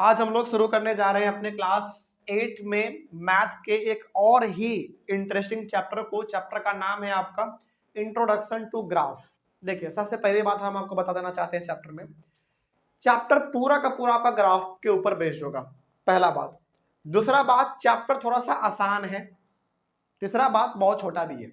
आज हम लोग शुरू करने जा रहे हैं अपने क्लास 8 में मैथ के एक और ही इंटरेस्टिंग चैप्टर को। चैप्टर का नाम है आपका इंट्रोडक्शन टू ग्राफ। देखिए, सबसे पहली बात हम आपको बता देना चाहते हैं, चैप्टर में चैप्टर पूरा का पूरा आपका ग्राफ के ऊपर बेस्ड होगा, पहला बात। दूसरा बात, चैप्टर थोड़ा सा आसान है। तीसरा बात, बहुत छोटा भी है।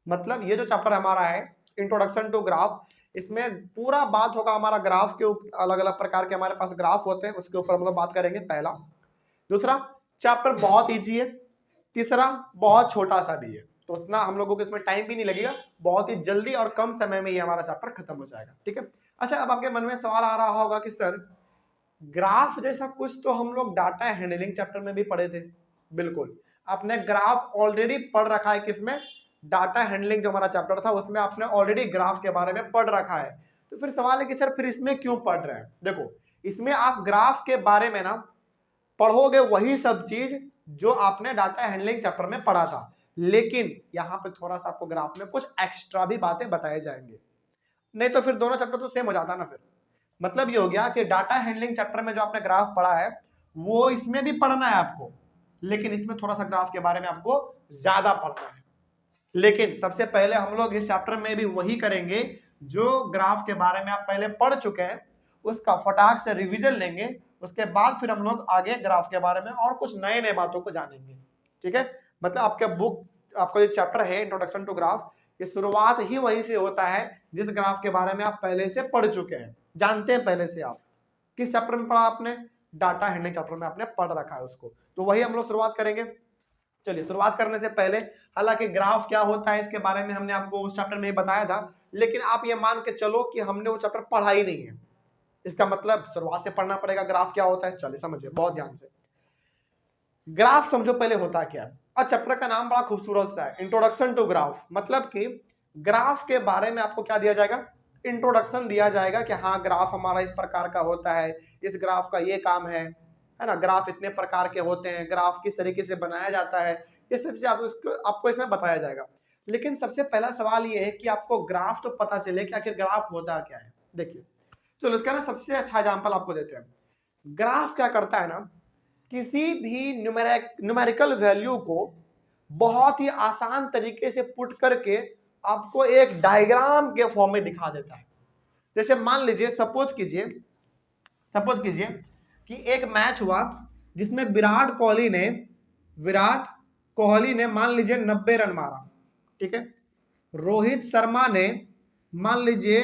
मतलब ये जो चैप्टर हमारा है इंट्रोडक्शन टू ग्राफ, इसमें पूरा बात होगा हमारा ग्राफ के ऊपर। अलग अलग प्रकार के हमारे पास ग्राफ होते हैं, उसके ऊपर हम लोग बात करेंगे, पहला। दूसरा, चैप्टर बहुत इजी है। तीसरा, बहुत छोटा सा भी है, तो उतना हम लोगों को इसमें टाइम भी नहीं लगेगा, बहुत ही जल्दी और कम समय में ये हमारा चैप्टर खत्म हो जाएगा। ठीक है। अच्छा, अब आपके मन में सवाल आ रहा होगा कि सर, ग्राफ जैसा कुछ तो हम लोग डाटा हैंडलिंग चैप्टर में भी पढ़े थे। बिल्कुल, आपने ग्राफ ऑलरेडी पढ़ रखा है। किसमें? डाटा हैंडलिंग जो हमारा चैप्टर था उसमें आपने ऑलरेडी ग्राफ के बारे में पढ़ रखा है। तो फिर सवाल है कि सर फिर इसमें क्यों पढ़ रहे हैं? देखो, इसमें आप ग्राफ के बारे में ना पढ़ोगे वही सब चीज जो आपने डाटा हैंडलिंग चैप्टर में पढ़ा था, लेकिन यहाँ पे थोड़ा सा आपको ग्राफ में कुछ एक्स्ट्रा भी बातें बताए जाएंगे। नहीं तो फिर दोनों चैप्टर तो सेम हो जाता ना। फिर मतलब ये हो गया कि डाटा हैंडलिंग चैप्टर में जो आपने ग्राफ पढ़ा है वो इसमें भी पढ़ना है आपको, लेकिन इसमें थोड़ा सा ग्राफ के बारे में आपको ज्यादा पढ़ना है। लेकिन सबसे पहले हम लोग इस चैप्टर में भी वही करेंगे जो ग्राफ के बारे में आप पहले पढ़ चुके हैं, उसका फटाक से रिवीजन लेंगे। उसके बाद फिर हम लोग आगे ग्राफ के बारे में और कुछ नए नए बातों को जानेंगे। ठीक है। मतलब आपके बुक, आपका जो चैप्टर है इंट्रोडक्शन टू ग्राफ, ये शुरुआत ही वहीं से होता है जिस ग्राफ के बारे में आप पहले से पढ़ चुके हैं, जानते हैं पहले से। आप किस चैप्टर में पढ़ा? आपने डाटा हैंडलिंग चैप्टर में आपने पढ़ रखा है उसको, तो वही हम लोग शुरुआत करेंगे। चलिए, शुरुआत करने से पहले, हालांकि ग्राफ क्या होता है इसके बारे में हमने आपको उस चैप्टर में ही बताया था, लेकिन आप ये मान के चलो कि हमने वो चैप्टर पढ़ा ही नहीं है। इसका मतलब शुरुआत से पढ़ना पड़ेगा ग्राफ क्या होता है। चलिए समझिए बहुत ध्यान से। ग्राफ समझो पहले होता क्या है, और चैप्टर का नाम बड़ा खूबसूरत सा है, इंट्रोडक्शन टू ग्राफ। मतलब कि ग्राफ के बारे में आपको क्या दिया जाएगा? इंट्रोडक्शन दिया जाएगा कि हाँ, ग्राफ हमारा इस प्रकार का होता है, इस ग्राफ का ये काम है ना, ग्राफ इतने प्रकार के होते हैं, ग्राफ किस तरीके से बनाया जाता है, ये सब चीजें आपको इसमें बताया जाएगा। लेकिन सबसे पहला सवाल ये है कि आपको ग्राफ तो पता चले कि आखिर ग्राफ होता क्या है। देखिए, चलो इसका ना सबसे अच्छा एग्जांपल आपको देते हैं। ग्राफ क्या करता है ना, किसी भी न्यूमेरिकल वैल्यू को बहुत ही आसान तरीके से पुट करके आपको एक डायग्राम के फॉर्म में दिखा देता है। जैसे मान लीजिए, सपोज कीजिए कि एक मैच हुआ जिसमें विराट कोहली ने मान लीजिए 90 रन मारा। ठीक है। रोहित शर्मा ने मान लीजिए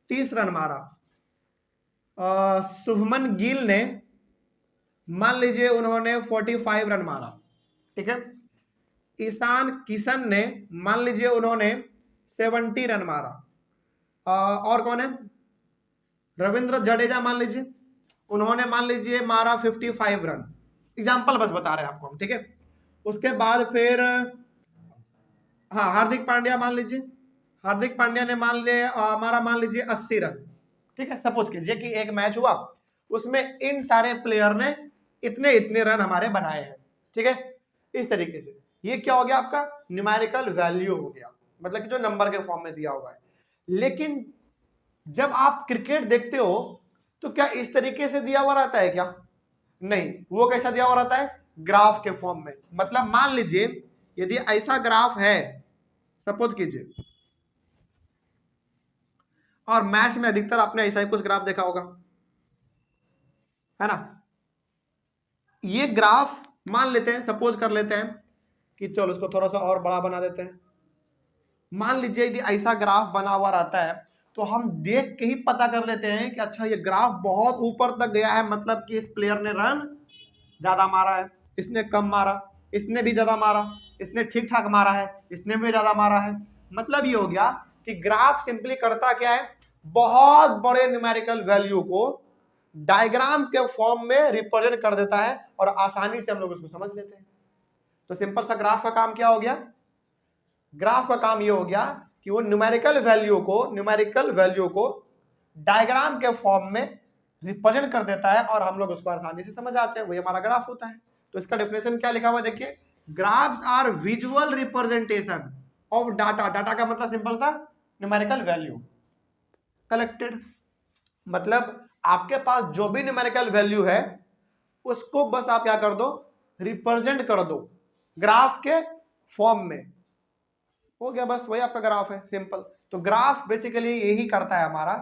30 रन मारा। शुभमन गिल ने मान लीजिए उन्होंने 45 रन मारा। ठीक है। ईशान किशन ने मान लीजिए उन्होंने 70 रन मारा। और कौन है? रविंद्र जडेजा मान लीजिए उन्होंने मान लीजिए मारा 55 रन। एग्जाम्पल बस बता रहे हैं आपको हम। ठीक है। उसके बाद फिर हाँ, हार्दिक पांड्या ने मारा मान लीजिए 80 रन। ठीक है। सपोज कीजिए कि एक मैच हुआ, उसमें इन सारे प्लेयर ने इतने इतने रन हमारे बनाए हैं। ठीक है। इस तरीके से ये क्या हो गया? आपका न्यूमेरिकल वैल्यू हो गया, मतलब कि जो नंबर के फॉर्म में दिया हुआ है। लेकिन जब आप क्रिकेट देखते हो तो क्या इस तरीके से दिया हुआ रहता है क्या? नहीं। वो कैसा दिया हुआ रहता है? ग्राफ के फॉर्म में। मतलब मान लीजिए यदि ऐसा ग्राफ है, सपोज कीजिए, और मैच में अधिकतर आपने ऐसा ही कुछ ग्राफ देखा होगा, है ना। ये ग्राफ मान लेते हैं, सपोज कर लेते हैं कि चलो इसको थोड़ा सा और बड़ा बना देते हैं। मान लीजिए यदि ऐसा ग्राफ बना हुआ रहता है तो हम देख के ही पता कर लेते हैं कि अच्छा, ये ग्राफ बहुत ऊपर तक गया है, मतलब कि इस प्लेयर ने रन ज्यादा मारा है, इसने कम मारा, इसने भी ज्यादा मारा, इसने ठीक ठाक मारा है, इसने भी ज्यादा मारा है। मतलब ये हो गया कि ग्राफ सिंपली करता क्या है? बहुत बड़े न्यूमेरिकल वैल्यू को डायग्राम के फॉर्म में रिप्रेजेंट कर देता है और आसानी से हम लोग उसको समझ लेते हैं। तो सिंपल सा ग्राफ का काम क्या हो गया? ग्राफ का काम ये हो गया कि वो न्यूमेरिकल वैल्यू को डायग्राम के फॉर्म में रिप्रेजेंट कर देता है और हम लोग उसको आसानी से समझ आते हैं, वही हमारा ग्राफ होता है। तो इसका डेफिनेशन क्या लिखा हुआ है? देखिए, graphs are visual representation of data. Data का मतलब सिंपल सा न्यूमेरिकल वैल्यू कलेक्टेड। मतलब आपके पास जो भी न्यूमेरिकल वैल्यू है उसको बस आप क्या कर दो, रिप्रेजेंट कर दो ग्राफ के फॉर्म में, हो गया, बस वही आपका ग्राफ है, सिंपल। तो ग्राफ बेसिकली यही करता है हमारा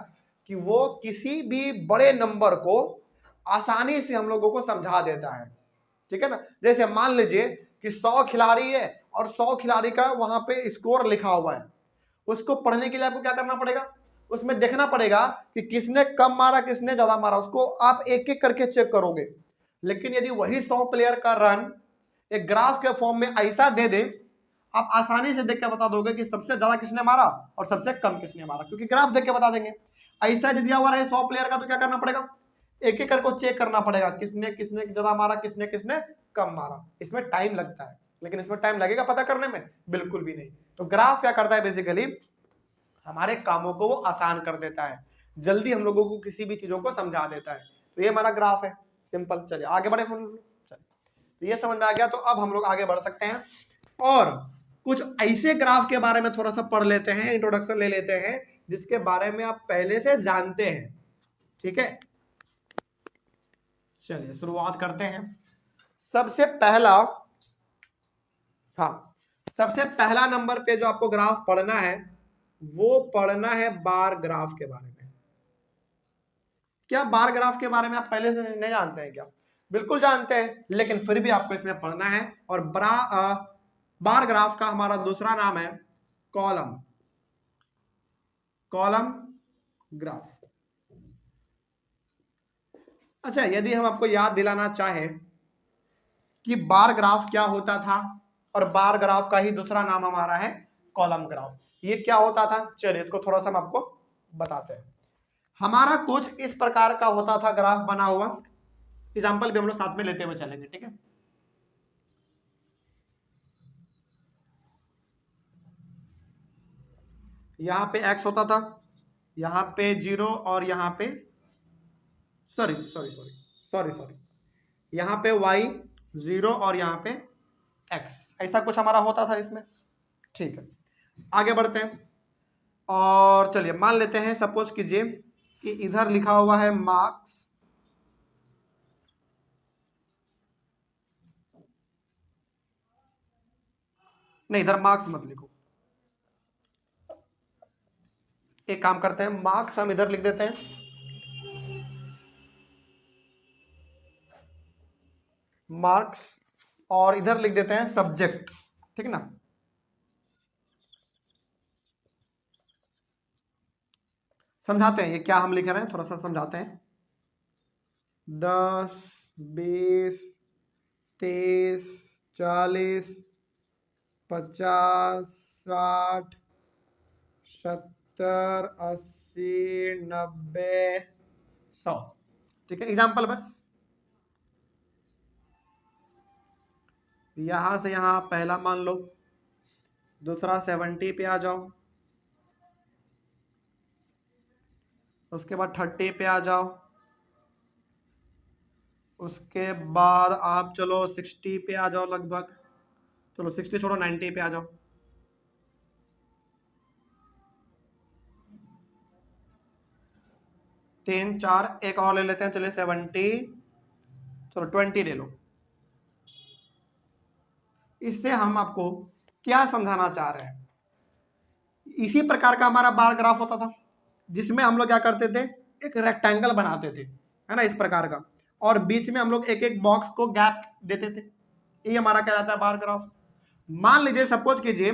कि वो किसी भी बड़े नंबर को आसानी से हम लोगों को समझा देता है, ठीक है ना। जैसे मान लीजिए कि 100 खिलाड़ी है और 100 खिलाड़ी का वहां पे स्कोर लिखा हुआ है, उसको पढ़ने के लिए आपको क्या करना पड़ेगा, उसमें देखना पड़ेगा कि किसने कम मारा किसने ज्यादा मारा, उसको आप एक एक करके चेक करोगे। लेकिन यदि वही 100 प्लेयर का रन एक ग्राफ के फॉर्म में ऐसा दे दे, आप आसानी से देख के बता दोगे कि सबसे ज्यादा किसने मारा और सबसे कम किसने मारा, क्योंकि ग्राफ देख के बता देंगे। ऐसा यदि दिया हुआ है 100 प्लेयर का, तो क्या करना पड़ेगा, एक एक करके चेक करना पड़ेगा किसने किसने ज्यादा मारा किसने किसने कम मारा। इसमें टाइम लगता है, लेकिन इसमें टाइम लगेगा पता करने में, बिल्कुल भी नहीं। तो ग्राफ क्या करता है, बेसिकली हमारे कामों को वो आसान कर देता है, जल्दी हम लोगों को किसी भी चीजों को समझा देता है। तो ये हमारा ग्राफ है, सिंपल। चलिए आगे बढ़े, चलिए तो ये समझ में आ गया। तो अब हम लोग आगे बढ़ सकते हैं और कुछ ऐसे ग्राफ के बारे में थोड़ा सा पढ़ लेते हैं, इंट्रोडक्शन ले लेते हैं जिसके बारे में आप पहले से जानते हैं, ठीक है। चलिए शुरुआत करते हैं। सबसे पहला नंबर पे जो आपको ग्राफ पढ़ना है वो पढ़ना है बार ग्राफ के बारे में। क्या बार ग्राफ के बारे में आप पहले से नहीं जानते हैं क्या? बिल्कुल जानते हैं, लेकिन फिर भी आपको इसमें पढ़ना है। और बार ग्राफ का हमारा दूसरा नाम है कॉलम ग्राफ। अच्छा, यदि हम आपको याद दिलाना चाहे कि बार ग्राफ क्या होता था और बार ग्राफ का ही दूसरा नाम हमारा है कॉलम ग्राफ, ये क्या होता था, चलिए इसको थोड़ा सा हम आपको बताते हैं। हमारा कुछ इस प्रकार का होता था ग्राफ बना हुआ, एग्जांपल भी हम लोग साथ में लेते हुए चलेंगे, ठीक है। यहां पे x होता था, यहां पे 0 और यहां पे सॉरी यहां पे y 0 और यहां पे x, ऐसा कुछ हमारा होता था इसमें, ठीक है। आगे बढ़ते हैं और चलिए मान लेते हैं, सपोज कीजिए कि इधर लिखा हुआ है मार्क्स, नहीं इधर मार्क्स मत लिखो, एक काम करते हैं मार्क्स हम इधर लिख देते हैं, मार्क्स, और इधर लिख देते हैं सब्जेक्ट, ठीक ना। समझाते हैं ये क्या हम लिख रहे हैं, थोड़ा सा समझाते हैं। 10, 20, 30, 40, 50, 60, 70, 80, 90, 100, ठीक है। एग्जाम्पल बस, यहां से यहां पहला मान लो, दूसरा 70 पे आ जाओ, उसके बाद 30 पे आ जाओ, उसके बाद आप चलो 60 पे आ जाओ लगभग, चलो 60 छोड़ो 90 पे आ जाओ, तीन चार एक और ले लेते हैं, चलिए 70, चलो 20 ले लो। इससे हम आपको क्या समझाना चाह रहे हैं, इसी प्रकार का हमारा बार ग्राफ होता था जिसमें हम लोग क्या करते थे, एक रेक्टेंगल बनाते थे, है ना, इस प्रकार का, और बीच में हम लोग एक एक बॉक्स को गैप देते थे, ये हमारा क्या रहता है बार ग्राफ। मान लीजिए सपोज कीजिए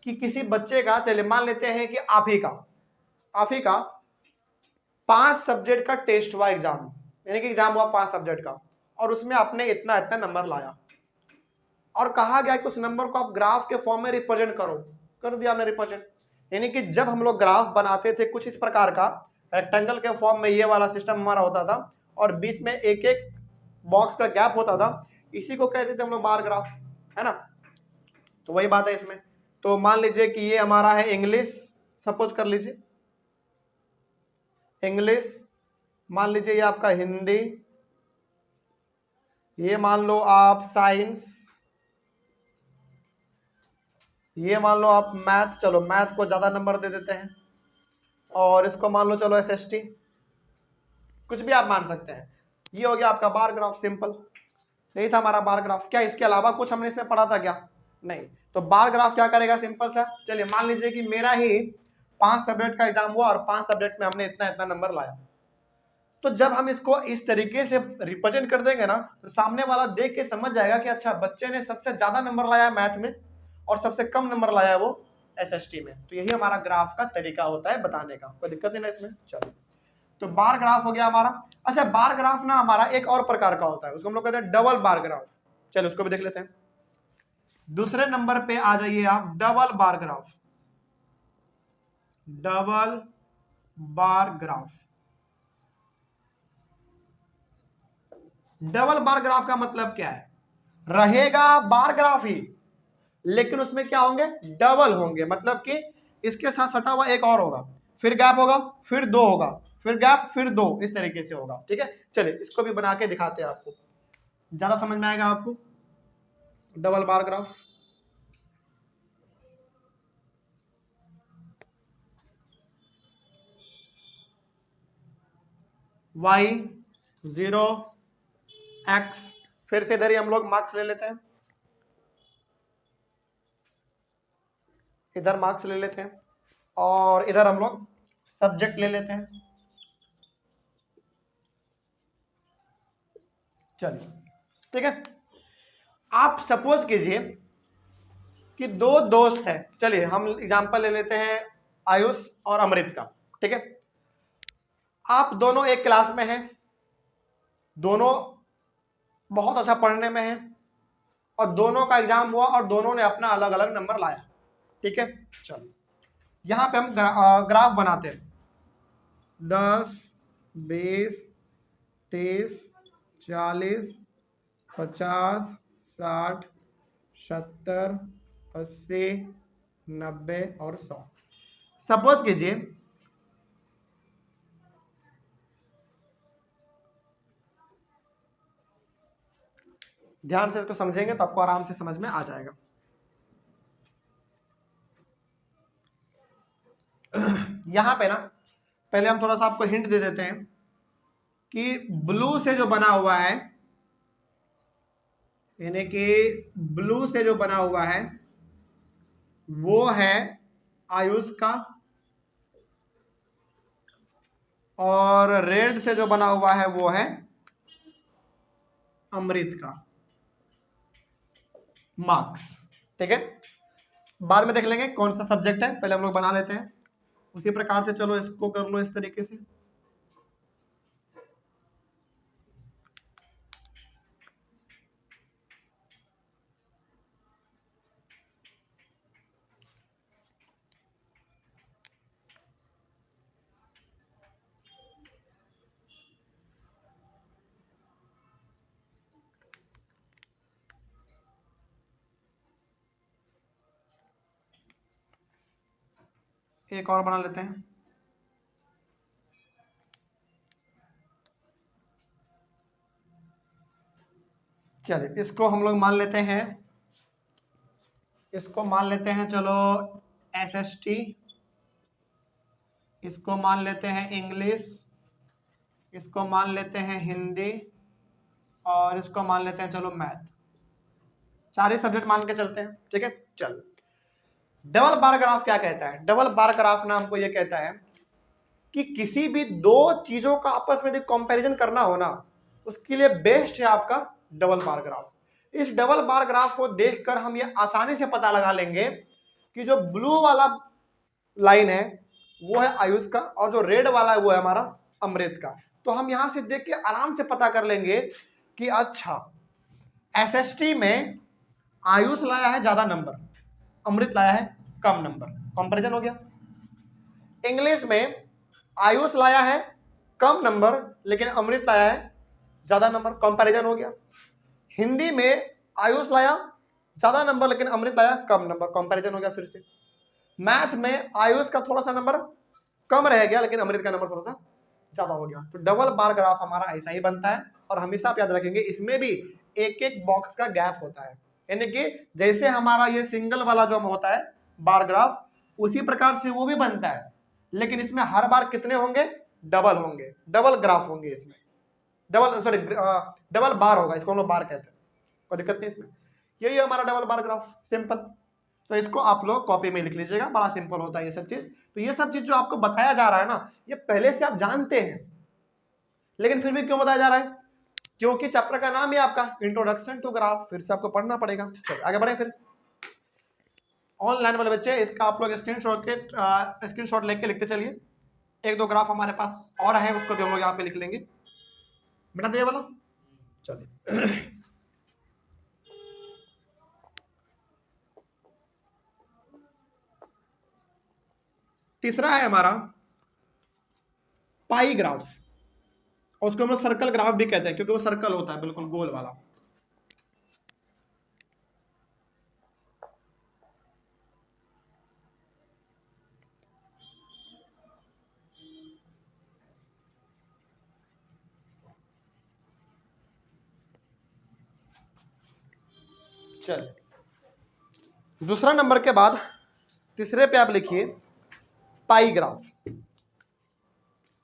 कि किसी बच्चे का, चलिए मान लेते हैं कि आप ही का 5 सब्जेक्ट का टेस्ट हुआ एग्जाम, यानी कि एग्जाम हुआ 5 सब्जेक्ट का, और उसमें आपने इतना इतना नंबर लाया और कहा गया कि उस नंबर को आप ग्राफ के फॉर्म में रिप्रेजेंट करो, कर दिया हमने रिप्रेजेंट। यानी कि जब हम लोग ग्राफ बनाते थे कुछ इस प्रकार का रेक्टेंगल के फॉर्म में, ये वाला सिस्टम हमारा होता था और बीच में एक एक बॉक्स का गैप होता था, इसी को कहते थे हम लोग बार ग्राफ, है ना। तो वही बात है इसमें। तो मान लीजिए कि ये हमारा है इंग्लिश, सपोज कर लीजिए इंग्लिश, मान लीजिए ये आपका हिंदी, ये मान लो आप साइंस, ये मान लो आप मैथ, चलो मैथ को ज्यादा नंबर दे देते हैं, और इसको मान लो चलो SST, कुछ भी आप मान सकते हैं। ये हो गया आपका बार ग्राफ, सिंपल। यही था हमारा बार ग्राफ। क्या इसके अलावा कुछ हमने इसमें पढ़ा था क्या? नहीं। तो बार ग्राफ क्या करेगा, सिंपल सा। चलिए मान लीजिए कि मेरा ही 5 सब्जेक्ट का एग्जाम हुआ और 5 सब्जेक्ट में हमने इतना इतना नंबर लाया, तो जब हम इसको इस तरीके से रिप्रेजेंट कर देंगे ना, तो सामने वाला देख के समझ जाएगा कि अच्छा बच्चे ने सबसे ज्यादा नंबर लाया मैथ में और सबसे कम नंबर लाया वो एसएसटी में। तो यही हमारा ग्राफ का तरीका होता है बताने का, कोई दिक्कत नहीं ना इसमें। चलो, तो बार ग्राफ हो गया हमारा। अच्छा, बार ग्राफ ना हमारा एक और प्रकार का होता है, उसको हम लोग कहते हैं डबल बार ग्राफ। चलो उसको भी देख लेते हैं। दूसरे नंबर पे आ जाइए आप, double bar graph. Double bar graph. Double bar graph का मतलब क्या है? रहेगा बार ग्राफ ही, लेकिन उसमें क्या होंगे, डबल होंगे। मतलब कि इसके साथ सटा हुआ एक और होगा, फिर गैप होगा, फिर 2 होगा, फिर गैप, फिर 2, इस तरीके से होगा। ठीक है, चलिए इसको भी बना के दिखाते हैं आपको, ज्यादा समझ में आएगा आपको। Double bar graph, y 0 x, फिर से इधर ही हम लोग मार्क्स ले लेते हैं, इधर मार्क्स ले लेते हैं, और इधर हम लोग सब्जेक्ट ले लेते हैं। चलिए ठीक है, आप सपोज कीजिए कि 2 दोस्त हैं। चलिए हम एग्जांपल ले लेते हैं आयुष और अमृत का। ठीक है, आप दोनों एक क्लास में हैं, दोनों बहुत अच्छा पढ़ने में हैं, और दोनों का एग्जाम हुआ और दोनों ने अपना अलग अलग नंबर लाया। ठीक है, चलो यहां पे हम ग्राफ बनाते हैं। 10, 20, 30, 40, 50, 60, 70, 80, 90 और 100। सपोज कीजिए ध्यान से इसको समझेंगे तो आपको आराम से समझ में आ जाएगा। यहां पे ना पहले हम थोड़ा सा आपको हिंट दे देते हैं कि ब्लू से जो बना हुआ है, यानी कि ब्लू से जो बना हुआ है वो है आयुष का, और रेड से जो बना हुआ है वो है अमृत का मार्क्स। ठीक है, बाद में देख लेंगे कौन सा सब्जेक्ट है, पहले हम लोग बना लेते हैं। उसी प्रकार से चलो इसको कर लो इस तरीके से। एक और बना लेते हैं। चलिए इसको हम लोग मान लेते हैं, इसको मान लेते हैं चलो एसएसटी, इसको मान लेते हैं इंग्लिश, इसको मान लेते हैं हिंदी, और इसको मान लेते हैं चलो मैथ। 4 ही सब्जेक्ट मान के चलते हैं। ठीक है, चल डबल बार ग्राफ क्या कहता है? डबल बार ग्राफ ना हमको ये कहता है कि किसी भी 2 चीजों का आपस में कंपैरिजन करना हो ना, उसके लिए बेस्ट है आपका डबल बार ग्राफ। इस डबल बार ग्राफ को देखकर हम ये आसानी से पता लगा लेंगे कि जो ब्लू वाला लाइन है वो है आयुष का, और जो रेड वाला है वो है हमारा अमृत का। तो हम यहां से देख के आराम से पता कर लेंगे कि अच्छा एसएसटी में आयुष लाया है ज्यादा नंबर, अमृत लाया है कम नंबर, कंपैरिजन हो गया। इंग्लिश में आयुष लाया है कम नंबर लेकिन अमृत लाया है ज्यादा नंबर, कंपैरिजन हो गया। हिंदी में आयुष लाया ज्यादा नंबर लेकिन अमृत लाया कम नंबर, कंपैरिजन हो गया फिर से। मैथ में आयुष का थोड़ा सा नंबर कम रह गया लेकिन अमृत का नंबर थोड़ा सा ज्यादा हो गया। तो डबल बार ग्राफ हमारा ऐसा ही बनता है, और हमेशा आप याद रखेंगे इसमें भी एक एक बॉक्स का गैप होता है, यानी कि जैसे हमारा ये सिंगल वाला जो होता है बार ग्राफ, उसी प्रकार से वो भी बनता है, लेकिन इसमें हर बार कितने होंगे, डबल होंगे, डबल ग्राफ होंगे इसमें। डबल बार होगा, इसको हम लोग बार कहते हैं, कोई दिक्कत नहीं इसमें। यही है हमारा डबल बार ग्राफ, सिंपल। तो इसको आप लोग कॉपी में लिख लीजिएगा, बड़ा सिंपल होता है ये सब चीज। तो ये सब चीज जो आपको बताया जा रहा है ना, ये पहले से आप जानते हैं, लेकिन फिर भी क्यों बताया जा रहा है? क्योंकि चैप्टर का नाम है आपका इंट्रोडक्शन टू ग्राफ, फिर से आपको पढ़ना पड़ेगा। चलो आगे बढ़े फिर। ऑनलाइन वाले बच्चे इसका आप लोग स्क्रीनशॉट लेके लिखते चलिए। एक दो ग्राफ हमारे पास और है, उसको भी हम लोग यहाँ पे लिख लेंगे। बिना दिए बोलो, चलिए। तीसरा है हमारा पाई ग्राफ, और उसको हम लोग सर्कल ग्राफ भी कहते हैं, क्योंकि वो सर्कल होता है बिल्कुल गोल वाला। चल, दूसरा नंबर के बाद तीसरे पे आप लिखिए पाई ग्राफ।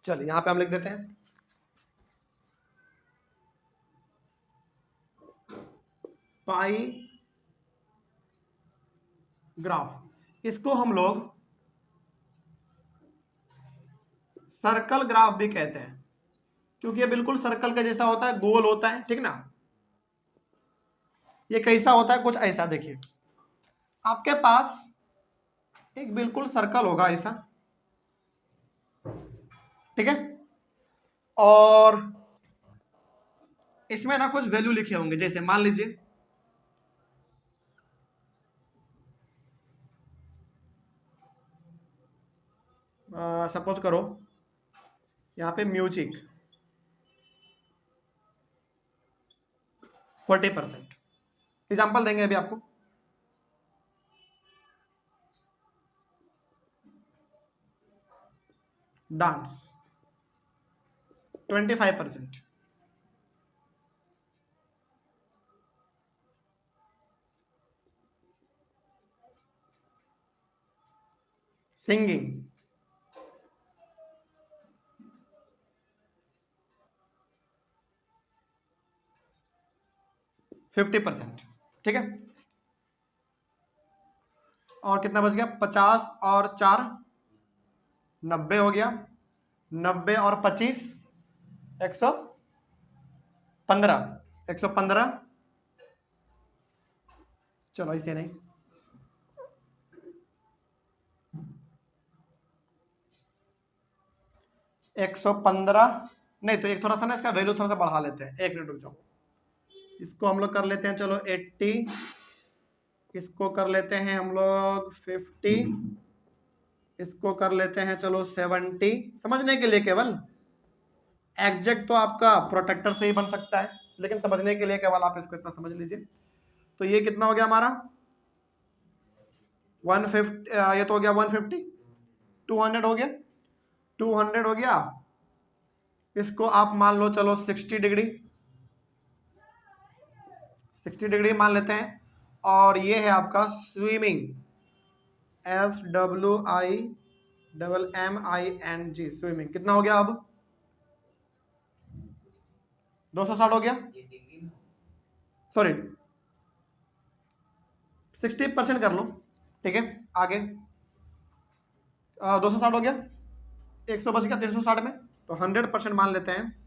चलिए यहां पे हम लिख देते हैं पाई ग्राफ। इसको हम लोग सर्कल ग्राफ भी कहते हैं, क्योंकि ये बिल्कुल सर्कल का जैसा होता है, गोल होता है, ठीक ना। ये कैसा होता है? कुछ ऐसा देखिए, आपके पास एक बिल्कुल सर्कल होगा ऐसा, ठीक है, और इसमें ना कुछ वैल्यू लिखे होंगे, जैसे मान लीजिए सपोज करो यहाँ पे म्यूजिक 40%, एग्जाम्पल देंगे अभी आपको। डांस 25%, सिंगिंग 50%, ठीक है। और कितना बच गया? 50 और 4 90 हो गया, 90 और 25 115। चलो इसे नहीं, एक 115 नहीं, तो एक थोड़ा सा ना इसका वैल्यू थोड़ा सा बढ़ा लेते हैं, एक मिनट रुक जाओ। इसको हम लोग कर लेते हैं, चलो 80, इसको कर लेते हैं हम लोग 50, इसको कर लेते हैं चलो 70, समझने के लिए केवल। एग्जैक्ट तो आपका प्रोटेक्टर से ही बन सकता है, लेकिन समझने के लिए केवल आप इसको इतना समझ लीजिए। तो ये कितना हो गया हमारा 150, ये तो हो गया 150, 200 हो गया, 200 हो गया। इसको आप मान लो चलो 60 डिग्री मान लेते हैं। और ये है आपका स्विमिंग, SWIMMING, स्विमिंग कितना हो गया? अब 260 हो गया, सॉरी 60% कर लो, ठीक है। आगे 260 हो गया, 100 बच गया 360 में, तो 100% मान लेते हैं।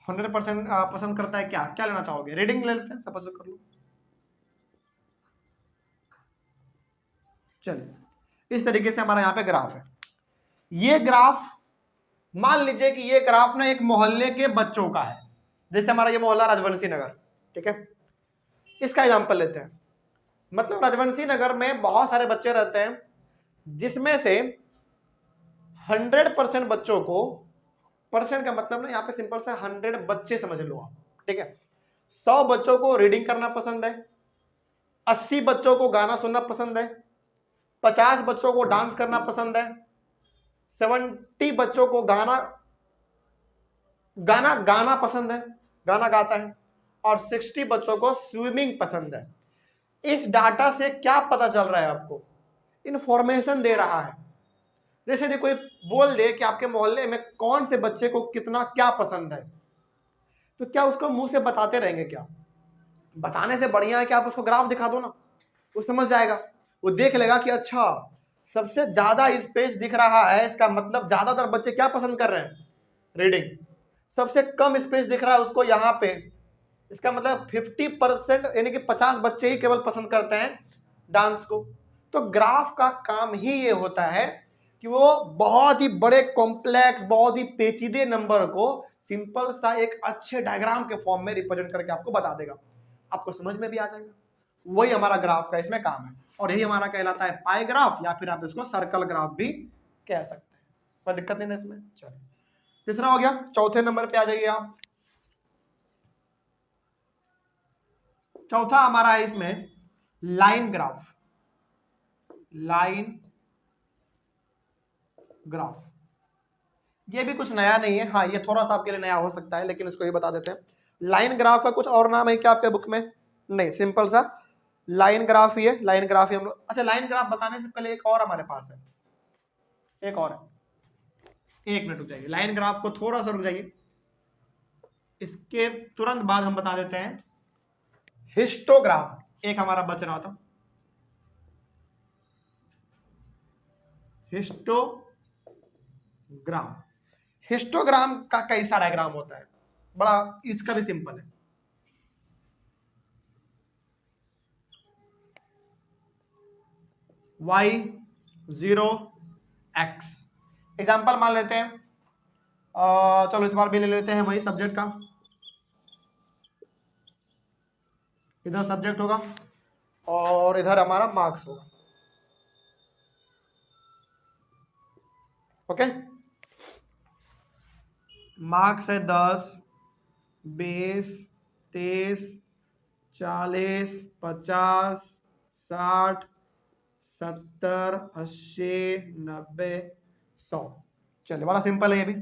100% पसंद करता है क्या? क्या लेना चाहोगे? रीडिंग ले लेते हैं, सपोज कर लो। चलिए इस तरीके से हमारा यहाँ पे ग्राफ है। ये ग्राफ मान लीजिए कि ये ग्राफ ना एक मोहल्ले के बच्चों का है, जैसे हमारा ये मोहल्ला राजवंशी नगर, ठीक है। इसका एग्जांपल लेते हैं। मतलब राजवंशी नगर में बहुत सारे बच्चे रहते हैं, जिसमें से 100% बच्चों को, परसेंट का मतलब ना यहाँ पे सिंपल से 100 बच्चे समझ लो आप, ठीक है। 100 बच्चों को रीडिंग करना पसंद है, 80 बच्चों को गाना सुनना पसंद है, 50 बच्चों को डांस करना पसंद है, 70 बच्चों को गाना पसंद है, गाना गाता है, और 60 बच्चों को स्विमिंग पसंद है। इस डाटा से क्या पता चल रहा है आपको? इंफॉर्मेशन दे रहा है। जैसे यदि कोई बोल दे कि आपके मोहल्ले में कौन से बच्चे को कितना क्या पसंद है, तो क्या उसको मुंह से बताते रहेंगे? क्या बताने से बढ़िया है कि आप उसको ग्राफ दिखा दो ना, वो समझ जाएगा। वो देख लेगा कि अच्छा सबसे ज्यादा स्पेस दिख रहा है, इसका मतलब ज्यादातर बच्चे क्या पसंद कर रहे हैं? रीडिंग। सबसे कम स्पेस दिख रहा है उसको यहाँ पे, इसका मतलब 50% यानी कि 50 बच्चे ही केवल पसंद करते हैं डांस को। तो ग्राफ का काम ही ये होता है कि वो बहुत ही बड़े कॉम्प्लेक्स, बहुत ही पेचीदे नंबर को सिंपल सा एक अच्छे डायग्राम के फॉर्म में रिप्रेजेंट करके आपको बता देगा, आपको समझ में भी आ जाएगा। वही हमारा ग्राफ का इसमें काम है, और यही हमारा कहलाता है पाई ग्राफ, या फिर आप इसको सर्कल ग्राफ भी कह सकते हैं। कोई दिक्कत नहीं ना इसमें। चलिए तीसरा हो गया, चौथे नंबर पे आ जाइए आप। चौथा हमारा है इसमें लाइन ग्राफ। लाइन ग्राफ ये भी कुछ नया नहीं है, हाँ ये थोड़ा सा आपके लिए नया हो सकता है, लेकिन इसको ही बता देते हैं। लाइन ग्राफ का कुछ और नाम है क्या आपके बुक में? नहीं, सिंपल सा लाइन ग्राफ ही है। लाइन ग्राफ ही हम लोग, अच्छा लाइन ग्राफ बताने से पहले एक और हमारे पास है, एक और है। एक मिनट रुक जाइए, लाइन ग्राफ को थोड़ा सा रुक जाइए, इसके तुरंत बाद हम बता देते हैं हिस्टोग्राम। एक हमारा बच रहा था, हिस्टोग्राम। हिस्टोग्राम का कैसा डायग्राम होता है? बड़ा, इसका भी सिंपल है। y0x एग्जाम्पल मान लेते हैं, चलो इस बार भी ले लेते हैं वही सब्जेक्ट का। इधर सब्जेक्ट होगा और इधर हमारा मार्क्स होगा। ओके, मार्क्स है 10, 20, 30, 40, 50, 60, 70, 80, 90, 100। चलिए बड़ा सिंपल है ये भी।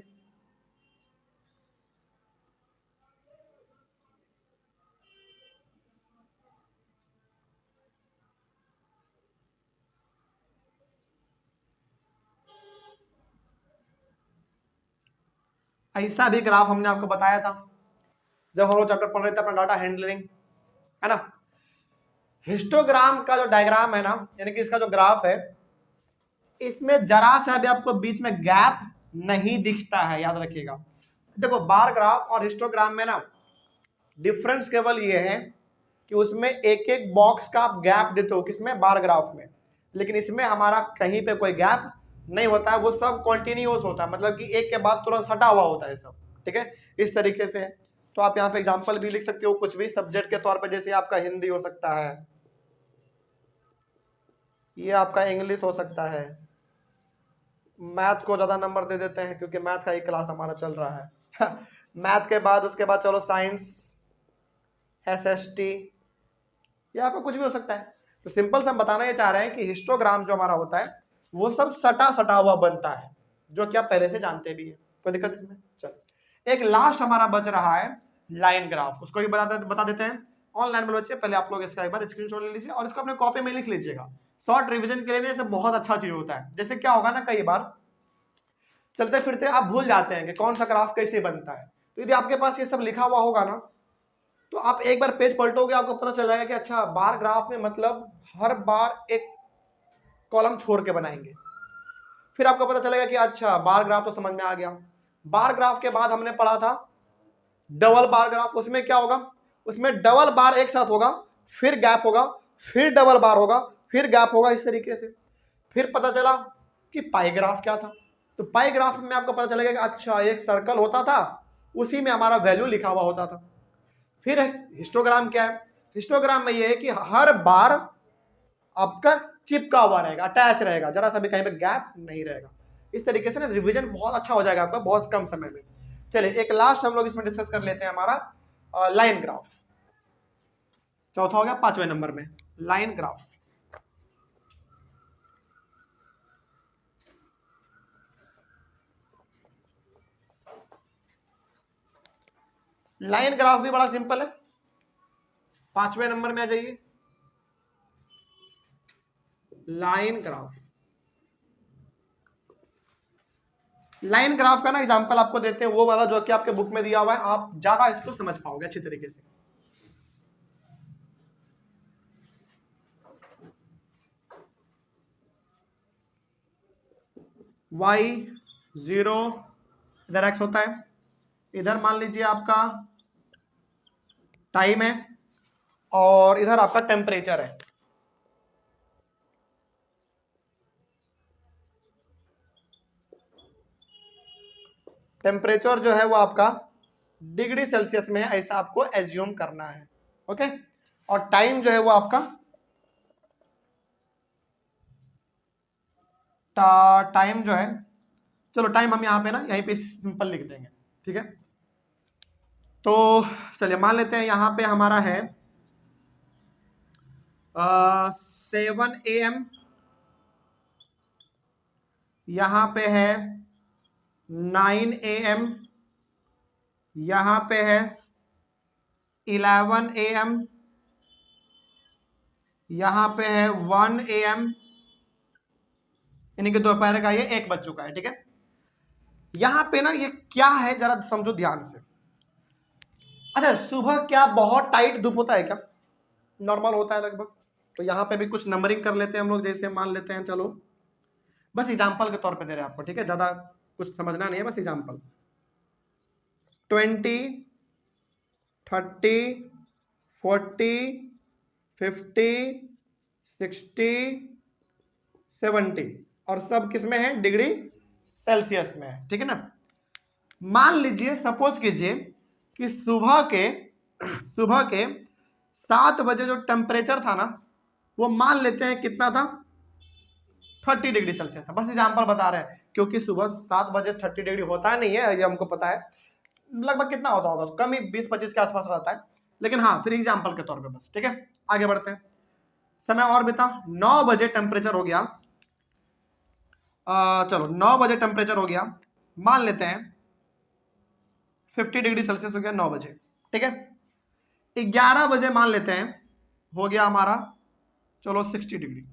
ऐसा भी ग्राफ हमने आपको बताया था जब हम लोग चैप्टर पढ़ रहे थे अपना डाटा हैंडलिंग, है ना। हिस्टोग्राम का जो डायग्राम है ना, यानी कि इसका जो ग्राफ है, इसमें जरा सा भी आपको बीच में गैप नहीं दिखता है, याद रखिएगा। देखो बार ग्राफ और हिस्टोग्राम में ना डिफरेंस केवल ये है कि उसमें एक एक बॉक्स का आप गैप देते हो, किसमें? बार ग्राफ में। लेकिन इसमें हमारा कहीं पे कोई गैप नहीं होता है, वो सब कॉन्टिन्यूस होता है, मतलब कि एक के बाद तुरंत सटा हुआ होता है सब, ठीक है, इस तरीके से। तो आप यहाँ पे एग्जाम्पल भी लिख सकते हो कुछ भी सब्जेक्ट के तौर पे, जैसे आपका हिंदी हो सकता है, ये आपका इंग्लिश हो सकता है। मैथ को ज्यादा नंबर दे देते हैं क्योंकि मैथ का ही क्लास हमारा चल रहा है मैथ के बाद उसके बाद चलो साइंस, एसएसटी, ये आपका कुछ भी हो सकता है। तो सिंपल से हम बताना ये चाह रहे हैं कि हिस्टोग्राम जो हमारा होता है वो सब सटा सटा हुआ बनता है, जो कि आप पहले से जानते भी है। कोई दिक्कत इसमें? चलो एक लास्ट हमारा बच रहा है लाइन ग्राफ, उसको भी बता देते हैं। ऑनलाइन में बच्चे पहले आप लोग इसका एक बार स्क्रीनशॉट ले लीजिए और इसको अपने कॉपी में लिख लीजिएगा। शॉर्ट रिवीजन के लिए बहुत अच्छा चीज होता है। जैसे क्या होगा ना, कई बार चलते फिरते आप भूल जाते हैं कि कौन सा ग्राफ कैसे बनता है, तो यदि आपके पास ये सब लिखा हुआ होगा ना, तो आप एक बार पेज पलटोगे आपको पता चल जाएगा कि अच्छा बार ग्राफ में मतलब हर बार एक कॉलम छोड़ के बनाएंगे। फिर आपको पता चलेगा कि अच्छा बार ग्राफ तो समझ में आ गया। बार ग्राफ के बाद हमने पढ़ा था डबल बार ग्राफ। उसमें क्या होगा? उसमें डबल बार एक साथ होगा, फिर गैप होगा, फिर डबल बार होगा, फिर गैप होगा, इस तरीके से। फिर पता चला कि पाई ग्राफ क्या था। तो पाई ग्राफ में आपको पता चलेगा कि अच्छा एक सर्कल होता था, उसी में हमारा वैल्यू लिखा हुआ होता था। फिर हिस्टोग्राम क्या है? हिस्टोग्राम में ये है कि हर बार आपका चिपका हुआ रहेगा, अटैच रहेगा, जरा सा भी कहीं पे गैप नहीं रहेगा। इस तरीके से ना रिवीजन बहुत अच्छा हो जाएगा आपका बहुत कम समय में। चलिए एक लास्ट हम लोग इसमें डिस्कस कर लेते हैं हमारा लाइन ग्राफ। चौथा हो गया 5वें नंबर में लाइन ग्राफ। लाइन ग्राफ भी बड़ा सिंपल है, 5वें नंबर में आ जाइए। लाइन ग्राफ लाइन ग्राफ का ना एग्जांपल आपको देते हैं, वो वाला जो कि आपके बुक में दिया हुआ है, आप ज्यादा इसको समझ पाओगे अच्छी तरीके से। y0 इधर x होता है, इधर मान लीजिए आपका टाइम है और इधर आपका टेम्परेचर है। टेम्परेचर जो है वो आपका डिग्री सेल्सियस में है, ऐसा आपको एज्यूम करना है। ओके, और टाइम जो है वो आपका टाइम जो है, चलो टाइम हम यहाँ पे ना यहीं पे सिंपल लिख देंगे, ठीक है। तो चलिए मान लेते हैं यहाँ पे हमारा है 7 AM, यहाँ पे है 9 AM, यहाँ पे है 11 AM, यहाँ पे है 1 AM, यानी कि दोपहर का ये 1 बज चुका है, ठीक है। यहाँ पे ना ये क्या है जरा समझो ध्यान से। अच्छा, सुबह क्या बहुत टाइट धूप होता है क्या? नॉर्मल होता है लगभग। तो यहाँ पे भी कुछ नंबरिंग कर लेते हैं हम लोग, जैसे मान लेते हैं, चलो बस एग्जाम्पल के तौर पे दे रहे हैं आपको, ठीक है, ज्यादा कुछ समझना नहीं है, बस एग्जाम्पल। 20, 30, 40, 50, 60, 70 और सब किस में है? डिग्री सेल्सियस में है, ठीक है ना। मान लीजिए, सपोज कीजिए कि सुबह के 7 बजे जो टेम्परेचर था ना, वो मान लेते हैं कितना था? 30 डिग्री सेल्सियस था। बस एग्जांपल बता रहे हैं, क्योंकि सुबह 7 बजे 30 डिग्री होता नहीं है, ये हमको पता है। लगभग कितना होता होगा? कम ही 20-25 के आसपास रहता है, लेकिन हाँ फिर एग्जांपल के तौर पे बस, ठीक है। आगे बढ़ते हैं, समय और बिता। 9 बजे टेम्परेचर हो गया, चलो 9 बजे टेम्परेचर हो गया, मान लेते हैं 50 डिग्री सेल्सियस हो गया 9 बजे, ठीक है। 11 बजे मान लेते हैं हो गया हमारा, चलो 60 डिग्री।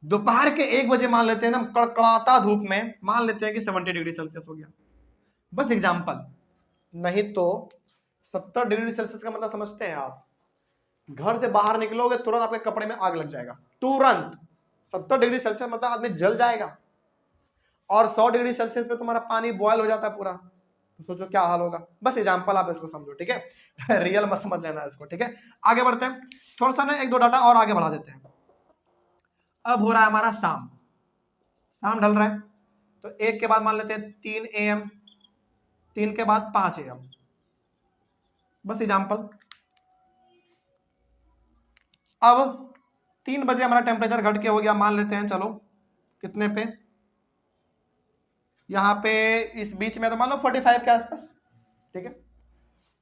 दोपहर के 1 बजे मान लेते हैं ना, कड़कड़ाता धूप में, मान लेते हैं कि 70 डिग्री सेल्सियस हो गया। बस एग्जांपल, नहीं तो 70 डिग्री सेल्सियस का मतलब समझते हैं आप? घर से बाहर निकलोगे तुरंत आपके कपड़े में आग लग जाएगा, तुरंत। 70 डिग्री सेल्सियस मतलब आदमी जल जाएगा। और 100 डिग्री सेल्सियस पे तुम्हारा पानी बॉयल हो जाता है पूरा, तो सोचो क्या हाल होगा। बस एग्जांपल आप इसको समझो, ठीक है। रियल मत समझ लेना इसको, ठीक है। आगे बढ़ते हैं, थोड़ा सा ना 1-2 डाटा और आगे बढ़ा देते हैं। अब हो रहा है हमारा शाम ढल रहा है, तो 1 के बाद मान लेते हैं 3 AM, 3 के बाद 5 AM। बस एग्जांपल। अब 3 बजे हमारा टेम्परेचर घट के हो गया, मान लेते हैं, चलो कितने पे? यहाँ पे इस बीच में तो मान लो 45 के आसपास, ठीक है।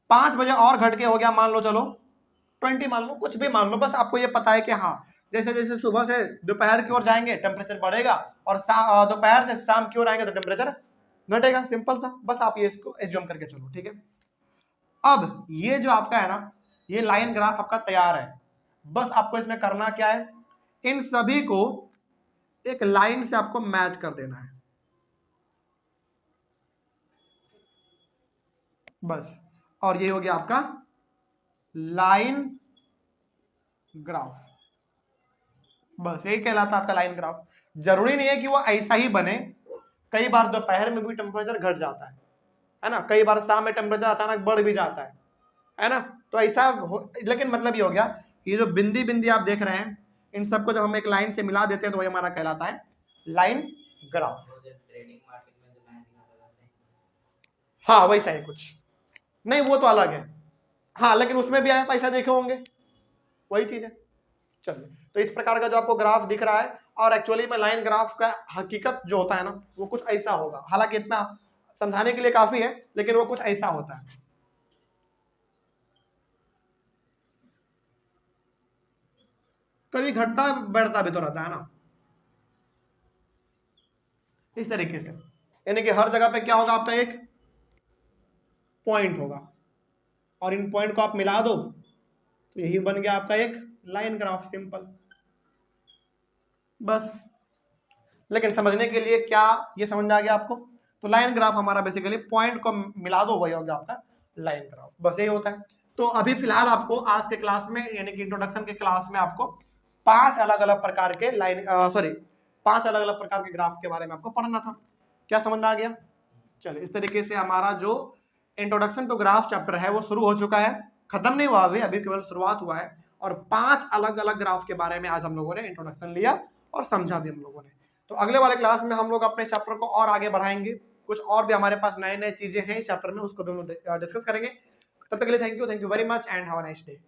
5 बजे और घट के हो गया, मान लो चलो 20, मान लो कुछ भी मान लो, बस आपको ये पता है कि हाँ जैसे जैसे सुबह से दोपहर की ओर जाएंगे टेम्परेचर बढ़ेगा, और दोपहर से शाम की ओर आएंगे तो टेम्परेचर घटेगा। सिंपल सा, बस आप ये इसको एज्यूम करके चलो, ठीक है। अब ये जो आपका है ना, ये लाइन ग्राफ आपका तैयार है। बस आपको इसमें करना क्या है? इन सभी को एक लाइन से आपको मैच कर देना है, बस। और ये हो गया आपका लाइन ग्राफ, बस यही कहलाता है आपका लाइन ग्राफ। जरूरी नहीं है कि वो ऐसा ही बने, कई बार दोपहर में भी टेम्परेचर घट जाता है ना, कई बार शाम में टेम्परेचर अचानक बढ़ भी जाता है ना। तो ऐसा लेकिन मतलब ये हो गया, ये जो बिंदी बिंदी आप देख रहे हैं, इन सबको जब हम एक लाइन से मिला देते हैं तो वही हमारा कहलाता है लाइन ग्राफ। हाँ वैसा ही कुछ नहीं, वो तो अलग है, हाँ, लेकिन उसमें भी आप ऐसा देखे होंगे, वही चीज है। चलिए, तो इस प्रकार का जो आपको ग्राफ दिख रहा है, और एक्चुअली में लाइन ग्राफ का हकीकत जो होता है ना, वो कुछ ऐसा होगा। हालांकि इतना समझाने के लिए काफी है, लेकिन वो कुछ ऐसा होता है। कभी घटता बढ़ता भी तो रहता है ना, इस तरीके से। यानी कि हर जगह पे क्या होगा? आपका एक पॉइंट होगा, और इन पॉइंट को आप मिला दो तो यही बन गया आपका एक लाइन ग्राफ, सिंपल। बस लेकिन समझने के लिए क्या ये समझ में आ गया आपको? तो लाइन ग्राफ हमारा बेसिकली पॉइंट को मिला दो वही हो गया आपका लाइन ग्राफ, बस यही होता है। तो अभी फिलहाल आपको आज के क्लास में यानी कि इंट्रोडक्शन के क्लास में आपको 5 अलग अलग प्रकार के पांच अलग अलग प्रकार के ग्राफ के बारे में आपको पढ़ना था। क्या समझ में आ गया? चलिए, इस तरीके से हमारा जो इंट्रोडक्शन टू ग्राफ चैप्टर है वो शुरू हो चुका है, खत्म नहीं हुआ अभी केवल शुरुआत हुआ है। और 5 अलग अलग ग्राफ के बारे में आज हम लोगों ने इंट्रोडक्शन लिया और समझा भी हम लोगों ने। तो अगले वाले क्लास में हम लोग अपने चैप्टर को और आगे बढ़ाएंगे, कुछ और भी हमारे पास नए नए चीजें हैं इस चैप्टर में, उसको भी हम डिस्कस करेंगे। तब तक के लिए thank you very much and have a nice day.